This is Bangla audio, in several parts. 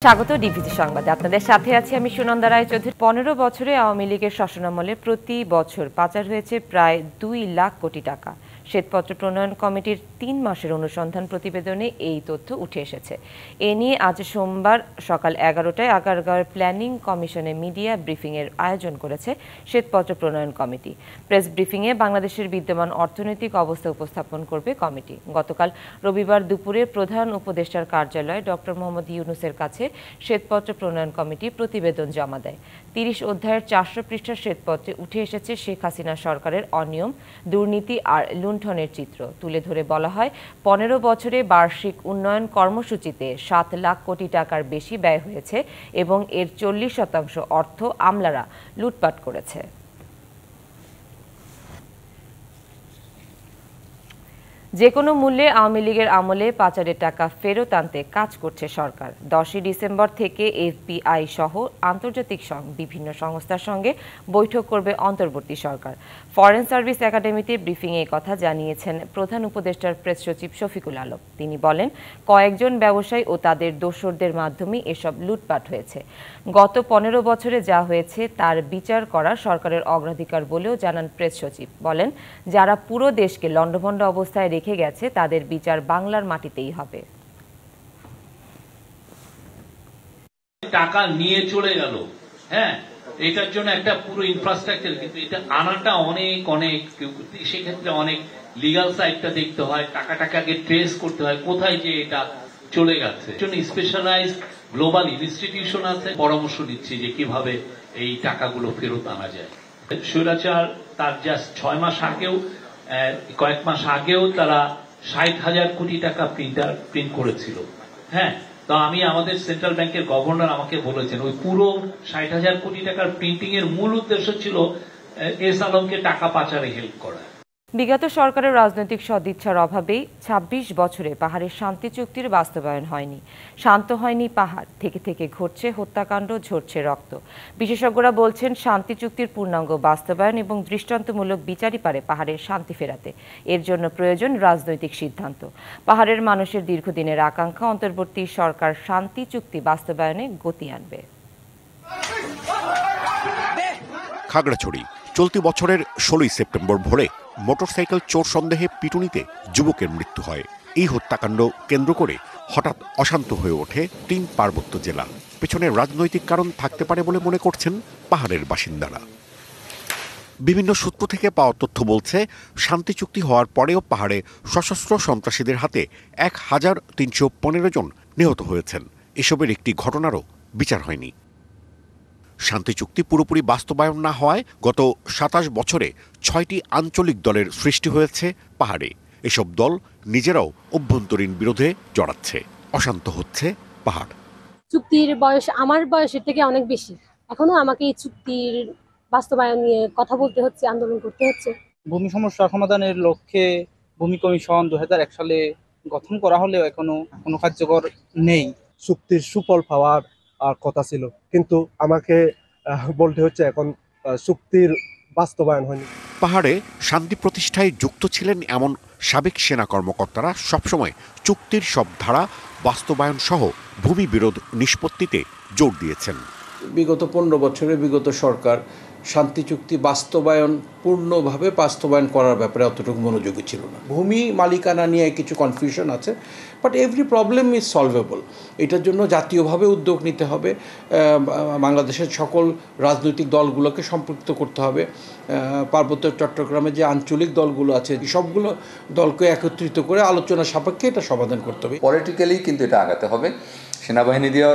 স্বাগত ডিভিসি সংবাদে। আপনাদের সাথে আছি আমি সুনন্দা রায়চৌধুরী। 15 বছরে আওয়ামী লীগের শাসনামলে প্রতি বছর পাচার হয়েছে প্রায় 2 লাখ কোটি টাকা। শ্বেতপত্র প্রণয়ন কমিটির 3 মাসের অনুসন্ধান প্রতিবেদনে এই তথ্য উঠে এসেছে। এ নিয়ে আজ সোমবার সকাল 11টায় আগারগাঁও প্ল্যানিং কমিশনে মিডিয়া ব্রিফিংয়ের আয়োজন করেছে শ্বেতপত্র প্রণয়ন কমিটি। প্রেস ব্রিফিংয়ে বাংলাদেশের বিদ্যমান অর্থনৈতিক অবস্থা উপস্থাপন করবে কমিটি। গতকাল রবিবার দুপুরে প্রধান উপদেষ্টার কার্যালয়ে ডক্টর মোহাম্মদ ইউনূসের কাছে শ্বেতপত্র প্রণয়ন কমিটি প্রতিবেদন জমা দেয়। 30 অধ্যায়ের 400 পৃষ্ঠার শ্বেতপত্রে উঠে এসেছে শেখ হাসিনা সরকারের অনিয়ম, দুর্নীতি আর লুণ্ঠনের চিত্র। তুলে ধরে বলা হয়, 15 বছরে বার্ষিক উন্নয়ন কর্মসূচিতে 7 লাখ কোটি টাকার বেশি ব্যয় হয়েছে এবং এর 40% অর্থ আমলারা লুটপাট করেছে। যে কোনো মূল্যে আওয়ামী লীগের আমলে পাচারের টাকা ফেরত আনতে কাজ করছে সরকার। 10 ডিসেম্বর থেকে এফবিআই সহ আন্তর্জাতিক বিভিন্ন সংস্থার সঙ্গে বৈঠক করবে অন্তর্বর্তী সরকার। ফরেন সার্ভিস একাডেমিতে ব্রিফিংয়ে কথা জানিয়েছেন প্রধান উপদেষ্টার প্রেস সচিব শফিকুল আলম। তিনি বলেন, কয়েকজন ব্যবসায়ী ও তাদের দোসরদের মাধ্যমে এসব লুটপাট হয়েছে। গত 15 বছরে যা হয়েছে তার বিচার করা সরকারের অগ্রাধিকার বলেও জানান প্রেস সচিব। বলেন, যারা পুরো দেশকে লণ্ডভণ্ড অবস্থায় রেখে গেছে তাদের বিচার বাংলার মাটিতেই হবে। টাকা নিয়ে চলে গেল, হ্যাঁ, এটার জন্য একটা পুরো ইনফ্রাস্ট্রাকচার, কিন্তু এটা আনাটা অনেক সেক্ষেত্রে অনেক লিগাল সাইডটা দেখতে হয়, টাকাটাকে ট্রেস করতে হয় কোথায় যে এটা চলে গেছে। জন্য স্পেশালাইজ গ্লোবাল ইনস্টিটিউশন আছে, পরামর্শ দিচ্ছে যে কিভাবে এই টাকাগুলো ফেরত আনা যায়। স্বৈরাচার তার জাস্ট 6 মাস আগেও, কয়েক মাস আগেও তারা 60,000 কোটি টাকা প্রিন্ট করেছিল। হ্যাঁ, তো আমি আমাদের সেন্ট্রাল ব্যাংকের গভর্নর আমাকে বলেছেন, ওই পুরো 60,000 কোটি টাকার প্রিন্টিং এর মূল উদ্দেশ্য ছিল এস আলমকে টাকা পাচারে হেল্প করা। বিগত সরকারের রাজনৈতিক সদিচ্ছার অভাবেই 26 বছরে পাহাড়ের শান্তি চুক্তির বাস্তবায়ন হয়নি। শান্ত হয়নি পাহাড়, থেকে থেকে ঘটছে হত্যাকাণ্ড, ঝরছে রক্ত। বিশেষজ্ঞরা বলছেন, শান্তি চুক্তির পূর্ণাঙ্গ বাস্তবায়ন এবং দৃষ্টান্তমূলক বিচারই পারে পাহাড়ের শান্তি ফেরাতে। এর জন্য প্রয়োজন রাজনৈতিক সিদ্ধান্ত। পাহাড়ের মানুষের দীর্ঘদিনের আকাঙ্ক্ষা, অন্তর্বর্তী সরকার শান্তি চুক্তি বাস্তবায়নে গতি আনবে। খাগড়াছড়ি চলতি বছরের 16 সেপ্টেম্বর ভোরে মোটরসাইকেল চোর সন্দেহে পিটুনিতে যুবকের মৃত্যু হয়। এই হত্যাকাণ্ড কেন্দ্র করে হঠাৎ অশান্ত হয়ে ওঠে 3 পার্বত্য জেলা। পেছনে রাজনৈতিক কারণ থাকতে পারে বলে মনে করছেন পাহাড়ের বাসিন্দারা। বিভিন্ন সূত্র থেকে পাওয়া তথ্য বলছে, শান্তি চুক্তি হওয়ার পরেও পাহাড়ে সশস্ত্র সন্ত্রাসীদের হাতে 1315 জন নিহত হয়েছেন। এসবের একটি ঘটনারও বিচার হয়নি। শান্তি চুক্তি পুরোপুরি বাস্তবায়ন না হওয়ায় গত 27 বছরে 6টি আঞ্চলিক দলের সৃষ্টি হয়েছে পাহাড়ে। এসব দল নিজেরাও অভ্যন্তরীণ বিরোধে জড়াচ্ছে। অশান্ত হচ্ছে পাহাড়। চুক্তির বয়স আমার বয়সের থেকে অনেক বেশি। এখনো আমাকে এই চুক্তির বাস্তবায়ন নিয়ে কথা বলতে হচ্ছে, আন্দোলন করতে হচ্ছে। ভূমি সমস্যা সমাধানের লক্ষ্যে ভূমি কমিশন 2001 সালে গঠন করা হলেও এখনো কোনো কার্যকর নেই। চুক্তির সুফল পাওয়ার কথা ছিল, কিন্তু আমাকে বলতে হচ্ছে এখন চুক্তির বাস্তবায়ন হয়নি। পাহাড়ে শান্তি প্রতিষ্ঠায় যুক্ত ছিলেন এমন সাবেক সেনা কর্মকর্তারা সবসময় চুক্তির সব ধারা বাস্তবায়ন সহ ভূমি বিরোধ নিষ্পত্তিতে জোর দিয়েছেন। বিগত 15 বছরে বিগত সরকার শান্তি চুক্তি পূর্ণভাবে বাস্তবায়ন করার ব্যাপারে অতটুকু মনোযোগী ছিল না। ভূমি মালিকানা নিয়ে কিছু কনফিউশন আছে, but every problem is solvable. এটার জন্য জাতীয়ভাবে উদ্যোগ নিতে হবে, বাংলাদেশের সকল রাজনৈতিক দলগুলোকে সম্পৃক্ত করতে হবে। পার্বত্য চট্টগ্রামে যে আঞ্চলিক দলগুলো আছে, সবগুলো দলকে একত্রিত করে আলোচনা সাপেক্ষে এটা সমাধান করতে হবে। পলিটিক্যালি কিন্তু এটা আগাতে হবে। সেনাবাহিনী দিয়েও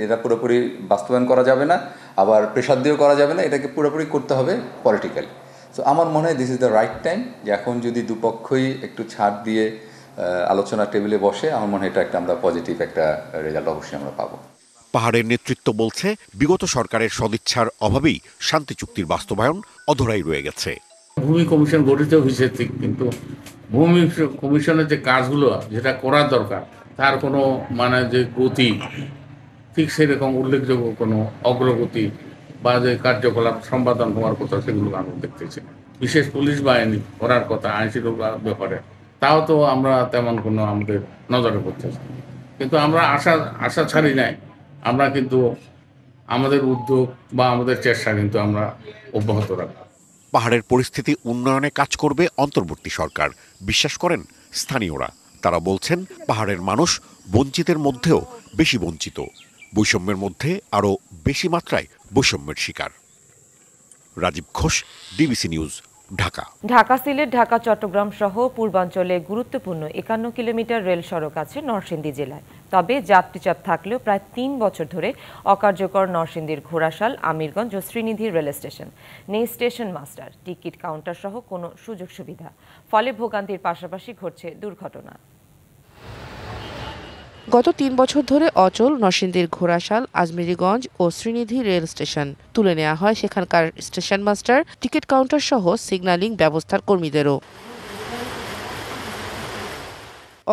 এটা পুরোপুরি বাস্তবায়ন করা যাবে না, আবার প্রেশার দিয়েও করা যাবে না, এটাকে পুরোপুরি করতে হবে পলিটিক্যালি। সো আমার মনে হয় this is the right time, যে এখন যদি দুপক্ষই একটু ছাড় দিয়ে আলোচনা টেবিলে বসে, আমার মনে হয় এটা একটা আমরা পজিটিভ একটা রেজাল্ট অবশ্যই আমরা পাবো। পাহাড়ের নেতৃত্ব বলছে, বিগত সরকারের সদিচ্ছার অভাবেই শান্তি চুক্তির বাস্তবায়ন অধরাই রয়ে গেছে। ভূমি কমিশন গঠিত হয়েছে ঠিক, কিন্তু ভূমি কমিশনের যে কাজগুলো যেটা করার দরকার তার কোনো যে গতি ঠিক সেরকম উল্লেখযোগ্য কোনো অগ্রগতি বা যে কার্যকলাপ সম্পাদন হওয়ার কথা সেগুলো আমরা দেখতেছি। বিশেষ পুলিশ বাহিনী করার কথা আইন শৃঙ্খলা ব্যাপারে, তাও তো আমরা তেমন কোনো আমাদের নজরে পড়তেছি। কিন্তু আমরা আশা ছাড়ি নাই আমরা কিন্তু আমাদের উদ্যোগ বা আমাদের চেষ্টা কিন্তু আমরা অব্যাহত রাখব। পাহাড়ের পরিস্থিতি উন্নয়নে কাজ করবে অন্তর্বর্তী সরকার, বিশ্বাস করেন স্থানীয়রা। তারা বলছেন, পাহাড়ের মানুষ বঞ্চিতের মধ্যেও বেশি বঞ্চিত, বৈষম্যের মধ্যে আরও বেশি মাত্রায় বৈষম্যের শিকার। Rajib Ghosh, DBC news, Dhaka. ঢাকা সিলেট, ঢাকা চট্টগ্রাম সহ পূর্বাঞ্চলে গুরুত্বপূর্ণ 51 কিলোমিটার রেল সড়ক আছে নরসিংদী জেলায়। তবে যাত্রীচাপ থাকলেও প্রায় 3 বছর ধরে অকার্যকর নরসিংদীর ঘোড়াশাল, আমিরগঞ্জ ও শ্রীনিধি রেল স্টেশন। নেই স্টেশন মাস্টার, টিকিট কাউন্টার সহ কোনো সুযোগ সুবিধা। ফলে ভোগান্তির পাশাপাশি ঘটছে দুর্ঘটনা। গত 3 বছর ধরে অচল নরসিংদীর ঘোড়াশাল, আজমেরীগঞ্জ ও শ্রীনিধি রেল স্টেশন। তুলে নেওয়া হয় সেখানকার স্টেশন মাস্টার, টিকিট কাউন্টার সহ সিগন্যালিং ব্যবস্থার কর্মীদেরও।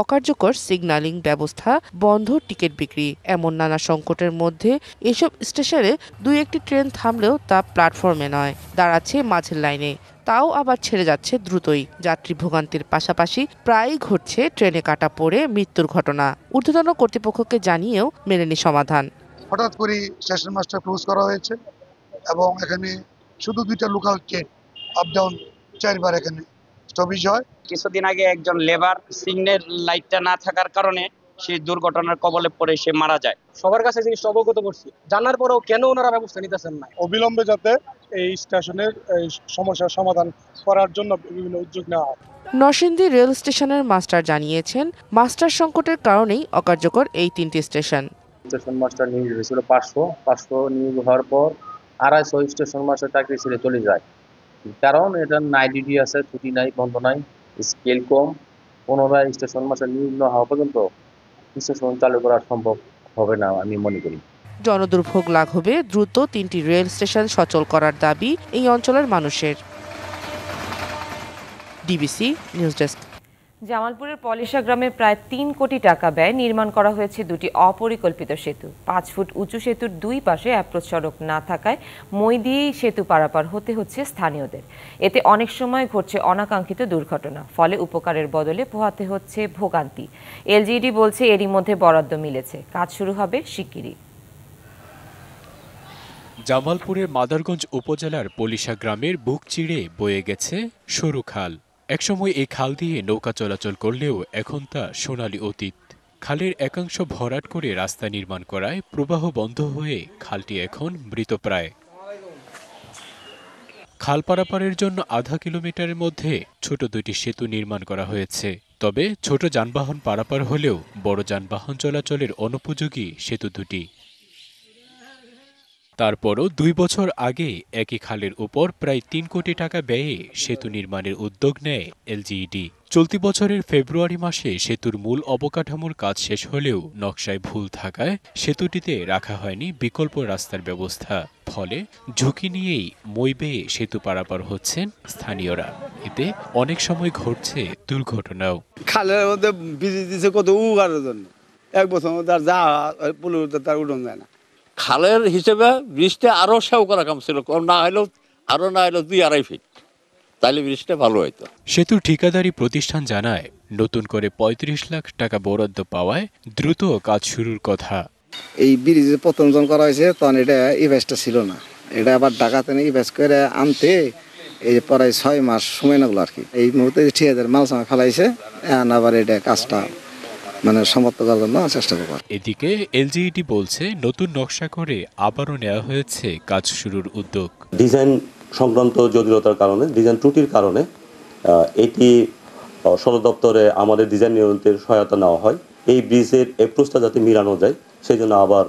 অকার্যকর সিগন্যালিং ব্যবস্থা, বন্ধ টিকিট বিক্রি, এমন নানা সংকটের মধ্যে এসব স্টেশনে 2-1টি ট্রেন থামলেও তা প্ল্যাটফর্মে নয়, দাঁড়াচ্ছে মাঝের লাইনে। তাও আবার ছেড়ে যাচ্ছে দ্রুতই। যাত্রী ভোগান্তির পাশাপাশি প্রায়ই ঘটছে ট্রেনে কাটা পড়ে মৃত্যুর ঘটনা। ঊর্ধ্বতন কর্তৃপক্ষকে জানিয়েও মেলেনি সমাধান। হঠাৎ করে স্টেশন মাস্টার ক্লোজ করা হয়েছে এবং এখানে শুধু 2টা লোকাল ট্রেন আপ ডাউন 4বার এখানে স্টপেজ হয়। কিছুদিন আগে একজন লেবার সিগন্যাল লাইটটা না থাকার কারণে সেই দুর্ঘটনার কবলে পড়ে সে মারা যায়। সবার কাছে জিনিসটা অবগত করছি, জানার পরেও কেন ওনারা ব্যবস্থা নিতেছেন না? অবিলম্বে যাতে এই স্টেশনের সমস্যার সমাধান করার জন্য বিভিন্ন উদ্যোগ নেওয়া হয়। নরসিংদী রেল স্টেশনের মাস্টার জানিয়েছেন, মাস্টার সংকটের কারণেই অকার্যকর এই 3টি স্টেশন। স্টেশন মাস্টার নিয়োগ হয়েছিল 500 নিয়োগ হওয়ার পর 250 স্টেশন মাস্টার চাকরি ছেড়ে চলে যায়। কারণ এটা নাই ডিউটি আছে, ছুটি নাই, বন্ধ নাই, স্কেল কম। পুনরায় স্টেশন মাস্টার নিয়োগ না হওয়া পর্যন্ত স্টেশন চালু করা সম্ভব হবে না আমি মনে করি। জনদুর্ভোগ লাঘবে দ্রুত 3টি রেল স্টেশন সচল করার দাবি এই অঞ্চলের মানুষের। DBC news desk. জামালপুরের পলিশা গ্রামে প্রায় 3 কোটি টাকা ব্যয় নির্মাণ করা হয়েছে 2টি অপরিকল্পিত সেতু। 5 ফুট উঁচু সেতুর 2 পাশে অ্যাপ্রোচ সড়ক না থাকায় মই দিয়েই সেতু পারাপার হতে হচ্ছে স্থানীয়দের। এতে অনেক সময় ঘটছে অনাকাঙ্ক্ষিত দুর্ঘটনা, ফলে উপকারের বদলে পোহাতে হচ্ছে ভোগান্তি। এলজিইডি বলছে এরই মধ্যে বরাদ্দ মিলেছে, কাজ শুরু হবে শিগগিরই। জামালপুরের মাদারগঞ্জ উপজেলার পলিশা গ্রামের বুক চিড়ে বয়ে গেছে সরু খাল। একসময় এই খাল দিয়ে নৌকা চলাচল করলেও এখন তা সোনালী অতীত। খালের একাংশ ভরাট করে রাস্তা নির্মাণ করায় প্রবাহ বন্ধ হয়ে খালটি এখন মৃতপ্রায়। খাল পারাপারের জন্য আধা কিলোমিটারের মধ্যে ছোট 2টি সেতু নির্মাণ করা হয়েছে। তবে ছোট যানবাহন পারাপার হলেও বড় যানবাহন চলাচলের অনুপযোগী সেতু 2টি। তারপরও 2 বছর আগে একই খালের উপর প্রায় 3 কোটি টাকা ব্যয়ে সেতু নির্মাণের উদ্যোগ নেয় এলজিইডি। চলতি বছরের ফেব্রুয়ারি মাসে সেতুর মূল অবকাঠামোর কাজ শেষ হলেও নকশায় ভুল থাকায় সেতুটিতে রাখা হয়নি বিকল্প রাস্তার ব্যবস্থা। ফলে ঝুঁকি নিয়েই মই বেয়ে সেতু পারাপার হচ্ছেন স্থানীয়রা। এতে অনেক সময় ঘটছে দুর্ঘটনাও। খালের মধ্যে বিজি দিচ্ছে কত উগারের জন্য, 1 বছর মধ্যে আর যা পুলিশ তার উঠন যায় না। খালের হিসেবে ব্রিজটা আরো সেও করা কাম ছিল, না হলেও 2-2.5 ফিট, তাইলে ব্রিজটা ভালো হইতো। সেতুর ঠিকাদারি প্রতিষ্ঠান জানায়, নতুন করে 35 লাখ টাকা বরাদ্দ পাওয়ায় দ্রুত কাজ শুরুর কথা। এই ব্রিজে প্রথম জন করা হয়েছে তখন এটা ইভেস্টটা ছিল না, এটা আবার ঢাকাতে ইভেস্ট করে আনতে এই প্রায় 6 মাস সময় লাগলো আর কি। এই মুহূর্তে ঠিকাদার মাল সময় ফেলাইছে, আবার এটা কাজটা সমাপ্ত করার জন্য চেষ্টা করব। এদিকে এলজিইডি বলছে নতুন নকশা করে আবারও নেওয়া হয়েছে কাজ শুরুর উদ্যোগ। ডিজাইন সংক্রান্ত জটিলতার কারণে, ডিজাইন ত্রুটির কারণে এটি সদর দপ্তরে আমাদের ডিজাইন নিয়ন্ত্রণের সহায়তা নেওয়া হয়। এই ব্রিজের অ্যাপ্রোচটা যাতে মিলানো যায় সেই জন্য আবার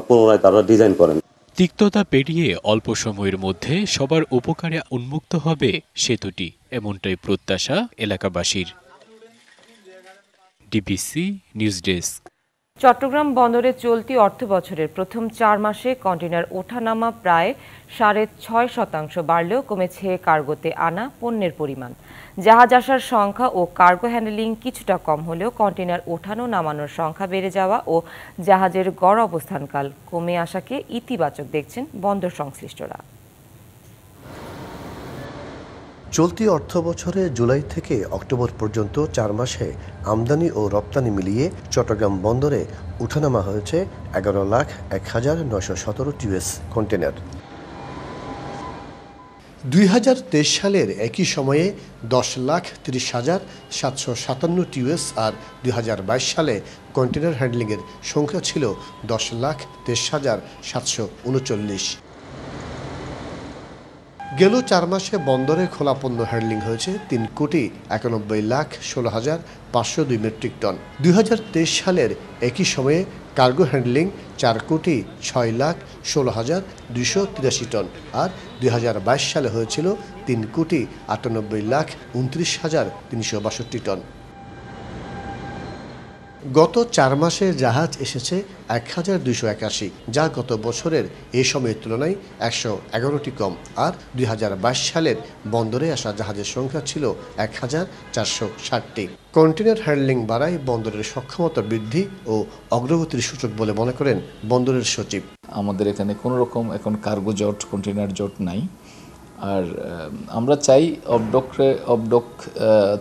পুনরায় তারা ডিজাইন করেন। তিক্ততা পেরিয়ে অল্প সময়ের মধ্যে সবার উপকারে উন্মুক্ত হবে সেতুটি, এমনটাই প্রত্যাশা এলাকাবাসীর। DBC news desk. চট্টগ্রাম বন্দরে চলতি অর্থ বছরের প্রথম 4 মাসে কন্টেইনার ওঠানামা প্রায় 6.5% বাড়লেও কমেছে কার্গোতে আনা পণ্যের পরিমাণ। জাহাজ আসার সংখ্যা ও কার্গো হ্যান্ডলিং কিছুটা কম হলেও কন্টেইনার ওঠানো নামানোর সংখ্যা বেড়ে যাওয়া ও জাহাজের গড় অবস্থানকাল কমে আসাকে ইতিবাচক দেখছেন বন্দর সংশ্লিষ্টরা। চলতি অর্থবছরে জুলাই থেকে অক্টোবর পর্যন্ত 4 মাসে আমদানি ও রপ্তানি মিলিয়ে চট্টগ্রাম বন্দরে উঠানামা হয়েছে 11,01,917 টিউএস কন্টেনার। 2023 সালের একই সময়ে 10,30,757 টিউএস আর 2022 সালে কন্টেনার হ্যান্ডলিংয়ের সংখ্যা ছিল 10,23,739। গেল 4 মাসে বন্দরে খোলা পণ্য হ্যান্ডলিং হয়েছে 3,91,16,502 মেট্রিক টন। 2023 সালের একই সময়ে কার্গো হ্যান্ডলিং 4,06,16,283 টন আর 2022 সালে হয়েছিল 3,98,29,362 টন। গত 4 মাসে জাহাজ এসেছে 1,281, যা গত বছরের এই সময়ের তুলনায় 111টি কম। আর 2022 সালের বন্দরে আসা জাহাজের সংখ্যা ছিল 1,460টি। কন্টেনার হ্যান্ডলিং বাড়ায় বন্দরের সক্ষমতা বৃদ্ধি ও অগ্রগতির সূচক বলে মনে করেন বন্দরের সচিব। আমাদের এখানে কোনো রকম এখন কার্গো জট, কন্টেনার জট নাই। আর আমরা চাই অবডক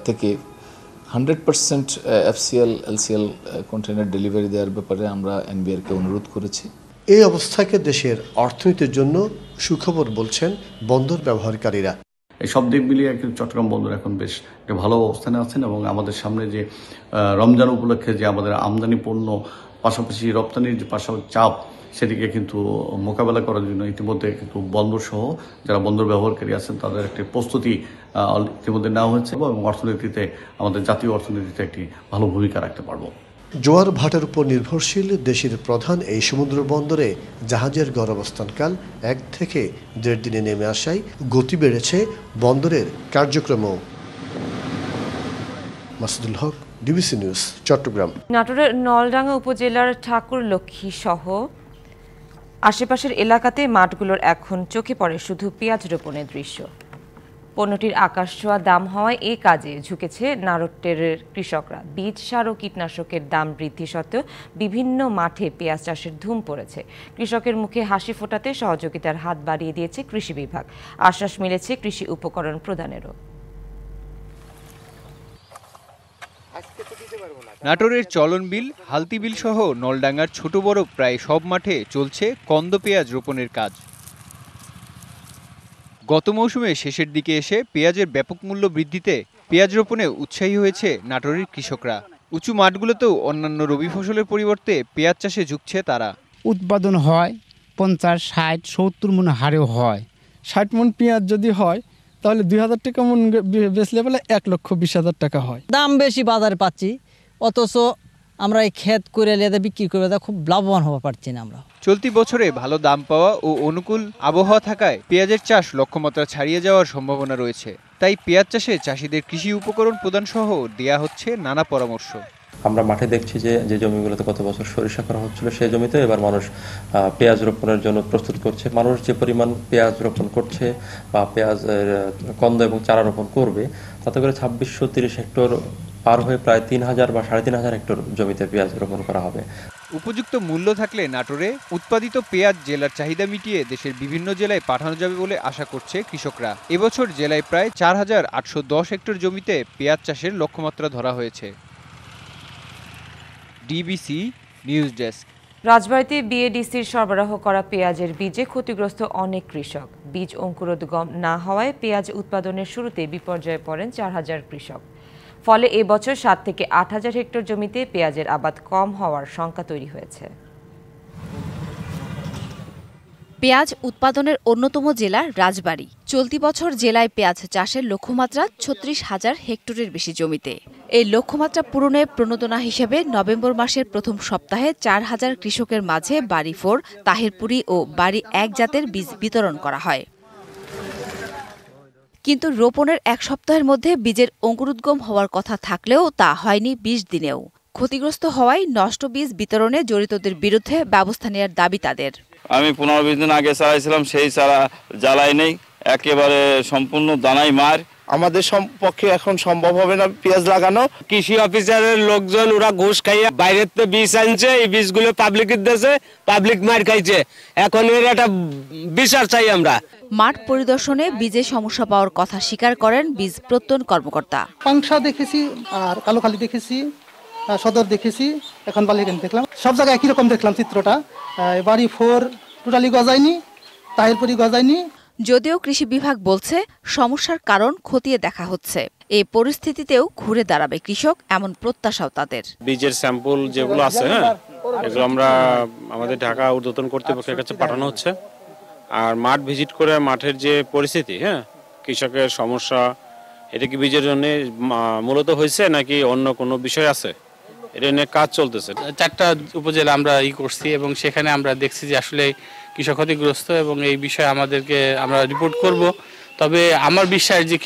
থেকে 100% FCL LCL কন্টেনার ডেলিভারি দেওয়ার ব্যাপারে আমরা এনবিআরকে অনুরোধ করেছি। এই অবস্থাকে দেশের অর্থনীতির জন্য সুখবর বলছেন বন্দর ব্যবহারকারীরা। এই সব দিক মিলিয়ে চট্টগ্রাম বন্দর এখন বেশ একটা ভালো অবস্থানে আছেন এবং আমাদের সামনে যে রমজান উপলক্ষে যে আমাদের আমদানি পণ্য পাশাপাশি রপ্তানির যে পাশাপাশি চাপ, সেটিকে কিন্তু মোকাবেলা করার জন্য ইতিমধ্যে কিন্তু বন্দর সহ যারা বন্দর ব্যবহারকারী আছেন তাদের একটি প্রস্তুতি ইতিমধ্যে নেওয়া হয়েছে এবং অর্থনীতিতে, আমাদের জাতীয় অর্থনীতিতে একটি ভালো ভূমিকা রাখতে পারবো। জোয়ার ভাটার উপর নির্ভরশীল দেশের প্রধান এই সমুদ্র বন্দরে জাহাজের গড় অবস্থানকাল 1 থেকে 1.5 দিনে নেমে আসায় গতি বেড়েছে বন্দরের কার্যক্রমও। মাসুদুল হক, ডিবিসি নিউজ, চট্টগ্রাম। নাটোরের নলডাঙ্গা উপজেলার ঠাকুরলক্ষ্মী সহ আশেপাশের এলাকাতে মাঠগুলোর এখন চোখে পড়ে শুধু পেঁয়াজ রোপণের দৃশ্য। পণ্যটির আকাশ ছোঁয়া দাম হওয়ায় এই কাজে ঝুঁকেছে নাটোরের কৃষকরা। বীজ, সার ও কীটনাশকের দাম বৃদ্ধি সত্ত্বেও বিভিন্ন মাঠে পেঁয়াজ চাষের ধুম পড়েছে। কৃষকের মুখে হাসি ফোটাতে সহযোগিতার হাত বাড়িয়ে দিয়েছে কৃষি বিভাগ। আশ্বাস মিলেছে কৃষি উপকরণ প্রদানেরও। নাটোরের চলন বিল, হালতি বিল সহ নলডাঙ্গার ছোট বড় প্রায় সব মাঠে চলছে কন্দ পেঁয়াজ রোপণের কাজ। গত মৌসুমে শেষের দিকে এসে পেঁয়াজের ব্যাপক মূল্য বৃদ্ধিতে পেঁয়াজ রোপণে উৎসাহী হয়েছে নাটোরের কৃষকরা। উঁচু মাঠগুলোতেও অন্যান্য রবি ফসলের পরিবর্তে পেঁয়াজ চাষে ঝুঁকছে তারা। উৎপাদন হয় 50, 60, 70 মণ হারেও হয়। 60 মণ পেঁয়াজ যদি হয় তাহলে 2,000 টাকা মণ বেচলে বলে 1,20,000 টাকা হয়। দাম বেশি বাজারে পাচ্ছি, অথচ আমরা এই ক্ষেত করে লেদে বিক্রি করে খুব লাভবান হতে পারছি না আমরা। চলতি বছরে ভালো দাম পাওয়া ও অনুকূল আবহাওয়া থাকায় পেঁয়াজের চাষ লক্ষ্যমাত্রা ছাড়িয়ে যাওয়ার সম্ভাবনা রয়েছে। তাই পেঁয়াজ চাষে চাষিদের কৃষি উপকরণ প্রদান সহ দেয়া হচ্ছে নানা পরামর্শ। আমরা মাঠে দেখছি যে জমিগুলোতে গত বছর সরিষা করা হচ্ছিল, সেই জমিতেও এবার মানুষ পেঁয়াজ রোপণের জন্য প্রস্তুত করছে। মানুষ যে পরিমাণ পেঁয়াজ রোপণ করছে বা পেঁয়াজের কন্দ এবং চারা রোপণ করবে, তাতে করে 2630 হেক্টর পার হয়ে প্রায় 3,000 বা 3,500 হেক্টর জমিতে পেঁয়াজ রোপণ করা হবে। উপযুক্ত মূল্য থাকলে নাটোরে উৎপাদিত পেঁয়াজ জেলার চাহিদা মিটিয়ে দেশের বিভিন্ন জেলায় পাঠানো যাবে বলে আশা করছে কৃষকরা। এবছর জেলায় প্রায় 4,810 হেক্টর জমিতে পেঁয়াজ চাষের লক্ষ্যমাত্রা ধরা হয়েছে। DBC news desk. রাজবাড়ীতে বিএডিসির সরবরাহ করা পেঁয়াজের বীজে ক্ষতিগ্রস্ত অনেক কৃষক। বীজ অঙ্কুরোদ্গম না হওয়ায় পেঁয়াজ উৎপাদনের শুরুতে বিপর্যয়ে পড়েন 4,000 কৃষক। ফলে এবছর 7 থেকে 8,000 হেক্টর জমিতে পেঁয়াজের আবাদ কম হওয়ার শঙ্কা তৈরি হয়েছে। পেঁয়াজ উৎপাদনের অন্যতম জেলা রাজবাড়ী। চলতি বছর জেলায় পেঁয়াজ চাষের লক্ষ্যমাত্রা 36,000 হেক্টরের বেশি জমিতে। এই লক্ষ্যমাত্রা পূরণে প্রণোদনা হিসেবে নভেম্বর মাসের প্রথম সপ্তাহে 4,000 কৃষকের মাঝে বাড়ি 4, তাহিরপুরি ও বাড়ি 1 জাতের বীজ বিতরণ করা হয়। কিন্তু রোপণের 1 সপ্তাহের মধ্যে বীজের অঙ্কুরোদ্গম হওয়ার কথা থাকলেও তা হয়নি 20 দিনেও। ক্ষতিগ্রস্ত হওয়ায় নষ্ট বীজ বিতরণে জড়িতদের বিরুদ্ধে ব্যবস্থা নেওয়ার দাবি তাদের। আমি 15-20 দিন আগে চালাইছিলাম, সেই চারা জ্বালাই নেই, একেবারে সম্পূর্ণ দানাই মার, আমাদের পক্ষে এখন সম্ভব হবে না পেঁয়াজ লাগানো। কৃষি অফিসারের লোকজন ওরা ঘুষ খাইয়ে বাইরের থেকে বীজ আনছে, এই বীজগুলো পাবলিকের দিয়েছে, পাবলিক মার খাইছে। এখন এর একটা বিচার চাই আমরা। মাঠ পরিদর্শনে বীজে সমস্যা পাওয়ার কথা স্বীকার করেন বীজ প্রত্যয়ন কর্মকর্তা। পাংশা দেখেছি, আর কালোখালী দেখেছি, সদর দেখেছি, এখন বালিগঞ্জ দেখলাম। সব জায়গায় একই রকম দেখলাম চিত্রটা। বাড়ি 4 টোটালি গজায়নি, তাহিরপুরি গজায়নি। যদিও কৃষি বিভাগ বলছে সমস্যার কারণ খতিয়ে দেখা হচ্ছে। এই পরিস্থিতিতেও ঘুরে দাঁড়াবে কৃষক, এমন প্রত্যাশাও তাদের। বীজের স্যাম্পল যেগুলো আছে, এগুলো আমরা আমাদের ঢাকা ঊর্ধ্বতন কর্তৃপক্ষের কাছে পাঠানো হচ্ছে। আর মাঠ ভিজিট করে মাঠের যে পরিস্থিতি, কৃষকের সমস্যা, এটা কি বীজের জন্য মূলত হয়েছে নাকি অন্য কোনো বিষয় আছে, এটা নিয়ে কাজ চলতেছে। 4টা উপজেলা আমরা করছি এবং সেখানে আমরা দেখছি যে আসলে কৃষক ক্ষতিগ্রস্ত এবং এই বিষয়ে আমরা রিপোর্ট করব। তবে আমার বিশ্বাস যে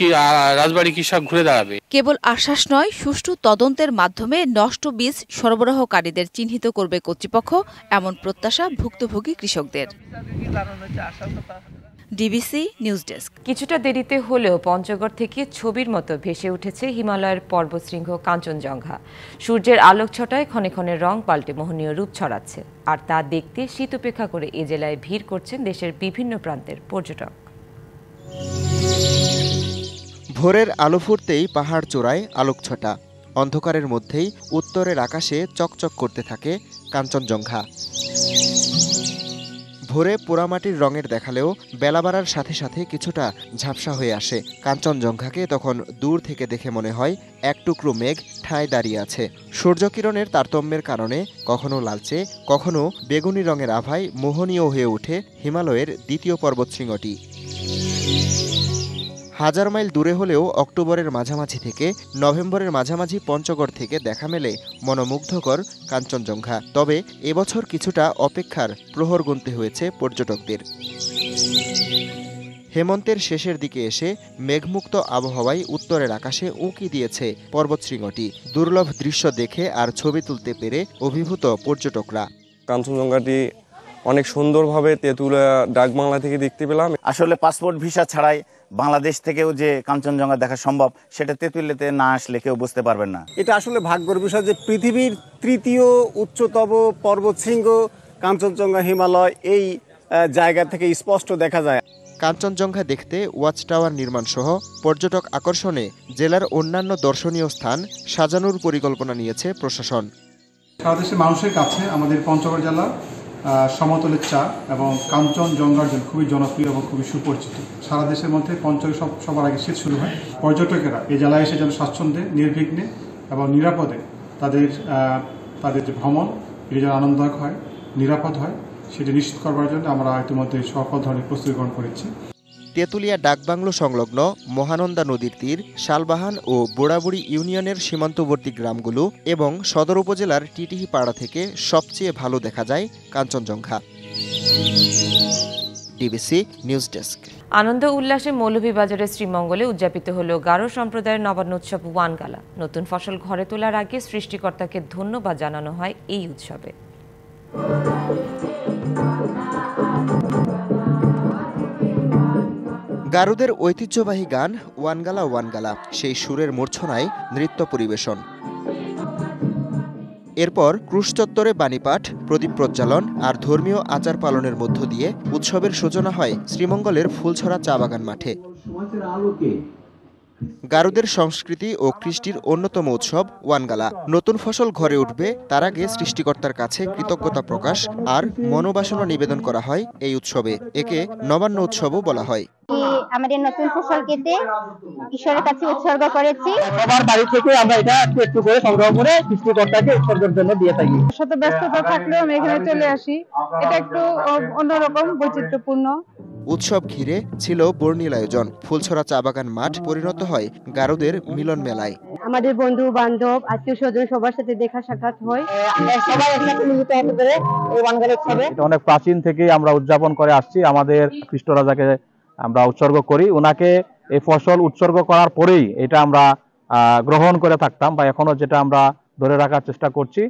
রাজবাড়ী কৃষক ঘুরে দাঁড়াবে। কেবল আশ্বাস নয়, সুষ্ঠু তদন্তের মাধ্যমে নষ্ট বীজ সরবরাহকারীদের চিহ্নিত করবে কর্তৃপক্ষ, এমন প্রত্যাশা ভুক্তভোগী কৃষকদের। DBC news desk. কিছুটা দেরিতে হলেও পঞ্চগড় থেকে ছবির মতো ভেসে উঠেছে হিমালয়ের পর্বতশৃঙ্গ কাঞ্চনজঙ্ঘা। সূর্যের আলোক ছটায় ক্ষণে ক্ষণে রং পাল্টে মোহনীয় রূপ ছড়াচ্ছে, আর তা দেখতে শীত উপেক্ষা করে এ জেলায় ভিড় করছেন দেশের বিভিন্ন প্রান্তের পর্যটক। ভোরের আলো ফুটতেই পাহাড় চূড়ায় আলোকছটা, অন্ধকারের মধ্যেই উত্তরের আকাশে চকচক করতে থাকে কাঞ্চনজঙ্ঘা। ভোরে পোড়ামাটির রঙের দেখালেও বেলা বাড়ার সাথে সাথে কিছুটা ঝাপসা হয়ে আসে। কাঞ্চনজঙ্ঘাকে তখন দূর থেকে দেখে মনে হয় এক টুকরো মেঘ ঠায় দাঁড়িয়ে আছে। সূর্যকিরণের তারতম্যের কারণে কখনো লালচে, কখনো বেগুনি রঙের আভায় মোহনীয় হয়ে ওঠে হিমালয়ের দ্বিতীয় পর্বতশৃঙ্গটি। হাজার মাইল দূরে হলেও অক্টোবরের মাঝামাঝি থেকে নভেম্বরের মাঝামাঝি পঞ্চগড় থেকে দেখা মেলে মনোমুগ্ধকর কাঞ্চনজঙ্ঘা। তবে এবছর কিছুটা অপেক্ষার প্রহর গুনতে হয়েছে পর্যটকদের। হেমন্তের শেষের দিকে এসে মেঘমুক্ত আবহাওয়ায় উত্তরের আকাশে উঁকি দিয়েছে পর্বতশৃঙ্গটি। দুর্লভ দৃশ্য দেখে আর ছবি তুলতে পেরে অভিভূত পর্যটকরা। কাঞ্চনজঙ্ঘাটি অনেক সুন্দরভাবে তেঁতুলিয়া ডাকবাংলা থেকে দেখতে পেলাম। আসলে পাসপোর্ট ভিসা ছাড়াই বাংলাদেশ থেকেও যে কাঞ্চনজঙ্ঘা দেখা সম্ভব, সেটা তেঁতুলিয়াতে না আসলে কেউ বুঝতে পারবেন না। এটা আসলে ভাগ্যের বিষয় যে পৃথিবীর তৃতীয় উচ্চতম পর্বতশৃঙ্গ কাঞ্চনজঙ্ঘা হিমালয় এই জায়গা থেকে স্পষ্ট দেখা যায়। কাঞ্চনজঙ্ঘা দেখতে ওয়াচ টাওয়ার নির্মাণ সহ পর্যটক আকর্ষণে জেলার অন্যান্য দর্শনীয় স্থান সাজানোর পরিকল্পনা নিয়েছে প্রশাসন। সারা দেশের মানুষের কাছে আমাদের পঞ্চগড় জেলা সমতলের চা এবং কাঞ্চনজঙ্ঘার জন্য খুবই জনপ্রিয় এবং খুবই সুপরিচিত। সারা দেশের মধ্যে পঞ্চগড়ে সবার আগে শীত শুরু হয়। পর্যটকেরা এই জেলায় এসে যেন স্বাচ্ছন্দ্যে, নির্বিঘ্নে এবং নিরাপদে তাদের যে ভ্রমণ এটি যেন আনন্দদায়ক হয়, নিরাপদ হয়, সেটি নিশ্চিত করবার জন্য আমরা ইতিমধ্যে সকল ধরনের প্রস্তুতি গ্রহণ করেছি। তেঁতুলিয়া ডাকবাংলো সংলগ্ন মহানন্দা নদীর তীর, শালবাহান ও বোড়াবুড়ি ইউনিয়নের সীমান্তবর্তী গ্রামগুলো এবং সদর উপজেলার টিটিহিপাড়া থেকে সবচেয়ে ভালো দেখা যায় কাঞ্চনজঙ্ঘা। DBC news desk. আনন্দ উল্লাসে মৌলভীবাজারের শ্রীমঙ্গলে উদযাপিত হলো গারো সম্প্রদায়ের নবান্ন উৎসব ওয়ানগালা। নতুন ফসল ঘরে তোলার আগে সৃষ্টিকর্তাকে ধন্যবাদ জানানো হয় এই উৎসবে। গারোদের ঐতিহ্যবাহী গান ওয়ানগালা ওয়ানগালা, সেই সুরের মূর্ছনায় নৃত্য পরিবেশন। এরপর ক্রুশ চত্বরে বাণীপাঠ, প্রদীপ প্রজ্বালন আর ধর্মীয় আচার পালনের মধ্য দিয়ে উৎসবের সূচনা হয় শ্রীমঙ্গলের ফুলছড়া চা বাগান মাঠে। গারোদের সংস্কৃতি ও কৃষ্টির অন্যতম উৎসব ওয়ানগালা। নতুন ফসল ঘরে উঠবে, তার আগে সৃষ্টিকর্তার কাছে কৃতজ্ঞতা প্রকাশ আর মনোবাসনা নিবেদন করা হয় এই উৎসবে। একে নবান্ন উৎসবও বলা হয়। আমাদের নতুন ফসল কেটে ঈশ্বরের কাছে উৎসর্গ করেছি। সবার বাড়ি থেকে আমরা এটা একটু করে সংগ্রহ করে সৃষ্টিকর্তাকে উৎসর্গের জন্য দিয়ে থাকি। শত ব্যস্ততা থাকলেও আমি এখানে চলে আসি, এটা একটু অন্যরকম বৈচিত্র্যপূর্ণ। উৎসব ঘিরে ছিল বর্ণিল আয়োজন। ফুলছড়া চা বাগান মাঠ পরিণত হয় গারোদের মিলন মেলায়। আমাদের বন্ধু বান্ধব, আত্মীয় স্বজন সবার সাথে দেখা সাক্ষাৎ হয়। সবাই একসাথে মিলিত হতে পারে এই ওয়ানগালা উৎসবে। এটা অনেক প্রাচীন থেকেই আমরা উদযাপন করে আসছি। আমাদের কৃষ্ণ রাজাকে আমরা উৎসর্গ করি, ওনাকে এই ফসল উৎসর্গ করার পরেই এটা আমরা গ্রহণ করে থাকতাম, বা এখনো যেটা আমরা ধরে রাখার চেষ্টা করছি।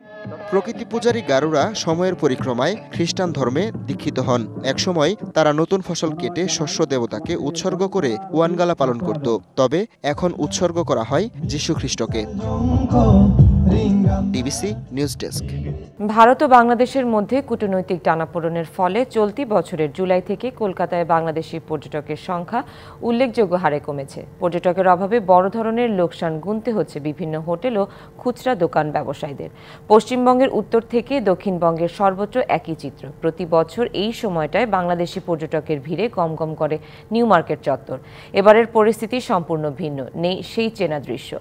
প্রকৃতি পূজারী গারুরা সময়ের পরিক্রমায় খ্রিস্টান ধর্মে দীক্ষিত হন। একসময় তারা নতুন ফসল কেটে শস্য দেবতাকে উৎসর্গ করে ওয়ানগালা পালন করত, তবে এখন উৎসর্গ করা হয় যীশু খ্রিস্টকে। DBC news desk. ভারত ও বাংলাদেশের মধ্যে কূটনৈতিক টানাপোড়েনের ফলে চলতি বছরের জুলাই থেকে কলকাতায় বাংলাদেশি পর্যটকের সংখ্যা উল্লেখযোগ্য হারে কমেছে। পর্যটকের অভাবে বড় ধরনের লোকসান গুনতে হচ্ছে বিভিন্ন হোটেল ও খুচরা দোকান ব্যবসায়ীদের। পশ্চিমবঙ্গের উত্তর থেকে দক্ষিণবঙ্গের সর্বত্র একই চিত্র। প্রতি বছর এই সময়টায় বাংলাদেশি পর্যটকের ভিড়ে গমগম করে নিউ মার্কেট চত্বর। এবারের পরিস্থিতি সম্পূর্ণ ভিন্ন, নেই সেই চেনা দৃশ্য।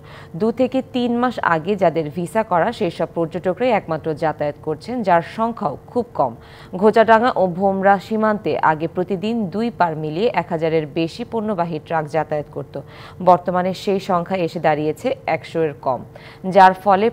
2 থেকে 3 মাস আগে যাদের ভিসা করা সেই সব পর্যটকরাই একমাত্র যাতায়াত করছেন, যার সংখ্যাও খুব কম। ঘোচাডাঙ্গা ও ভোমরা সীমান্তে আগে প্রতিদিন 2 পার মিলিয়ে 1000-এর বেশি পণ্যবাহী ট্রাক যাতায়াত করত। বর্তমানে সেই সংখ্যা এসে দাঁড়িয়েছে 100-এর কম, যার ফলে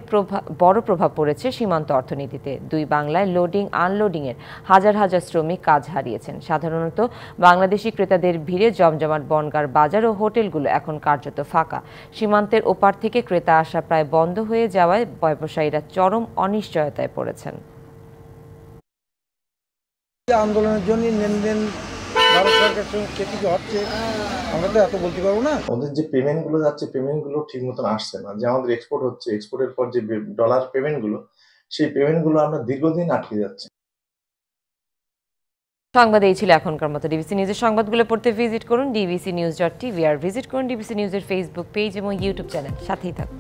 বড় প্রভাব পড়েছে সীমান্ত অর্থনীতিতে। 2 বাংলায় লোডিং আনলোডিংয়ের হাজার হাজার শ্রমিক কাজ হারিয়েছেন। সাধারণত বাংলাদেশি ক্রেতাদের ভিড়ে জমজমাট বনগার বাজার ও হোটেলগুলো এখন কার্যত ফাঁকা। সীমান্তের ওপার থেকে ক্রেতা আসা প্রায় বন্ধ হয়ে যাওয়ায় ব্যবসায়ীরা চরম অনিশ্চয়তায় পড়েছেন। আন্দোলনের জন্য লেনদেন ভারত সরকারের সঙ্গে কেটে হচ্ছে, আমরা তো এত বলতে পারবো না। ওদের যে পেমেন্ট গুলো যাচ্ছে, পেমেন্ট গুলো ঠিক মতন আসছে না। যে আমাদের এক্সপোর্ট হচ্ছে, এক্সপোর্টের পর যে ডলার পেমেন্ট গুলো, সেই পেমেন্ট গুলো আমরা দীর্ঘদিন আটকে যাচ্ছে। সংবাদ এই ছিল এখনকার মতো। ডিবিসি নিউজের সংবাদগুলো পড়তে ভিজিট করুন dbcnews.tv আর ভিজিট করুন ডিবিসি নিউজের ফেসবুক পেজ এবং ইউটিউব চ্যানেল। সাথেই থাকুন।